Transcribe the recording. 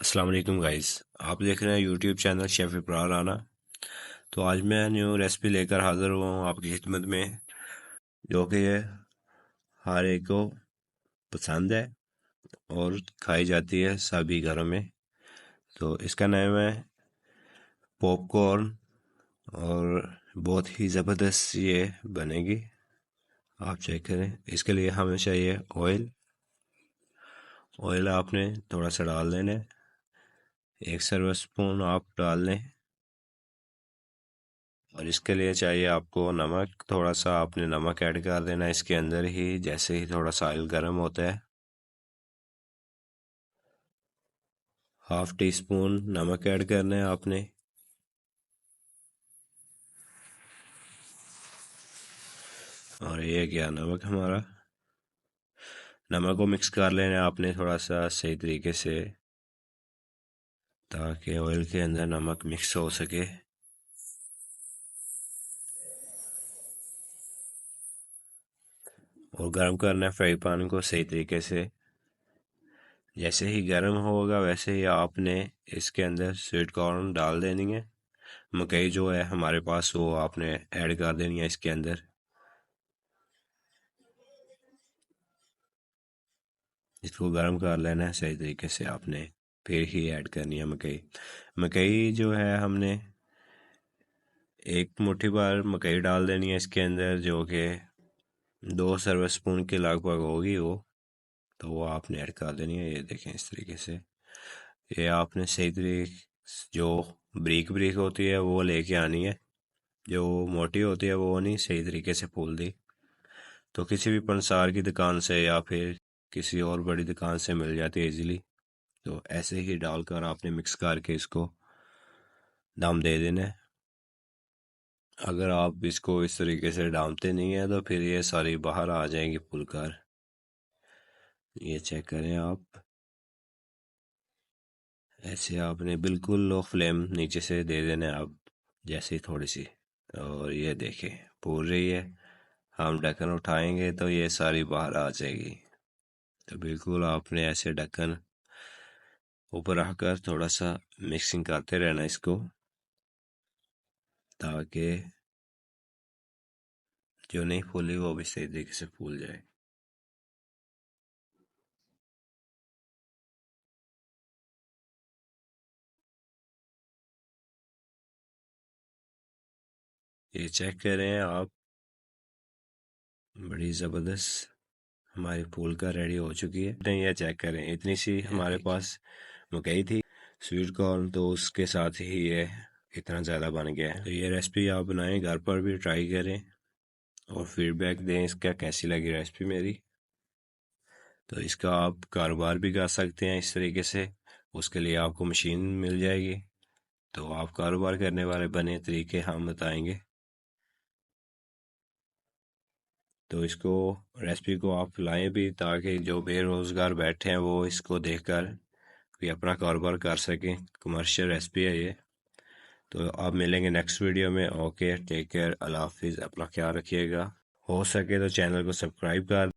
अस्सलाम वालेकुम गाइस। आप देख रहे हैं YouTube channel chef Ibrar Rana. तो आज मैं न्यू रेसिपी लेकर हाज़िर हुआ हूँ आपकी खिदमत में, जो कि हर एक को पसंद है और खाई जाती है सभी घरों में। तो इसका नाम है पॉपकॉर्न और बहुत ही ज़बरदस्त ये बनेगी। आप चेक करें। इसके लिए हमें चाहिए ऑयल। ऑयल आपने थोड़ा सा डाल देना है, 1 स्पून आप डाल लें। और इसके लिए चाहिए आपको नमक। थोड़ा सा आपने नमक ऐड कर देना इसके अंदर ही, जैसे ही थोड़ा सा ऑयल गर्म होता है। 1/2 टीस्पून नमक ऐड करना है आपने। और ये गया नमक हमारा। नमक को मिक्स कर लेना है आपने थोड़ा सा सही तरीके से, ताकि ऑयल के अंदर नमक मिक्स हो सके। और गर्म करना है फ्राई पैन को सही तरीके से। जैसे ही गर्म होगा वैसे ही आपने इसके अंदर स्वीट कॉर्न डाल देनी है। मकई जो है हमारे पास वो आपने ऐड कर देनी है इसके अंदर। इसको गर्म कर लेना है सही तरीके से आपने, फिर ही ऐड करनी है मकई। मकई जो है हमने 1 मुट्ठी भर मकई डाल देनी है इसके अंदर, जो कि 2 सर्विस स्पून के लगभग होगी वो। तो वो आपने ऐड कर देनी है। ये देखें इस तरीके से। ये आपने सही तरीके जो ब्रीक ब्रीक होती है वो लेके आनी है, जो मोटी होती है वो नहीं सही तरीके से फूल दी। तो किसी भी पंसार की दुकान से या फिर किसी और बड़ी दुकान से मिल जाती है इजीली। तो ऐसे ही डालकर आपने मिक्स करके इसको दम दे देना है। अगर आप इसको इस तरीके से डालते नहीं है तो फिर ये सारी बाहर आ जाएंगी फुलकर। ये चेक करें आप। ऐसे आपने बिल्कुल लो फ्लेम नीचे से दे देना है आप, जैसे ही थोड़ी सी। और ये देखें फूल रही है। हम ढक्कन उठाएंगे तो ये सारी बाहर आ जाएगी। तो बिल्कुल आपने ऐसे ढक्कन ऊपर रखकर थोड़ा सा मिक्सिंग करते रहना इसको, ताकि जो नहीं फूली वो भी सही तरीके से फूल जाए। ये चेक करें आप। बड़ी ज़बरदस्त हमारी फूल का रेडी हो चुकी है। नहीं, ये चेक करें इतनी सी हमारे पास मकई थी स्वीट कॉर्न, तो उसके साथ ही ये इतना ज़्यादा बन गया है। तो ये रेसिपी आप बनाएं, घर पर भी ट्राई करें और फीडबैक दें इसका कैसी लगी रेसिपी मेरी। तो इसका आप कारोबार भी कर सकते हैं इस तरीके से। उसके लिए आपको मशीन मिल जाएगी। तो आप कारोबार करने वाले बने तरीके हम बताएंगे। तो इसको रेसिपी को आप लाएं भी, ताकि जो बेरोज़गार बैठे हैं वो इसको देखकर भी अपना कारोबार कर सकें। कमर्शियल रेसिपी है ये। तो आप मिलेंगे नेक्स्ट वीडियो में। ओके, टेक केयर, अल्लाह हाफिज़। अपना ख्याल रखिएगा। हो सके तो चैनल को सब्सक्राइब कर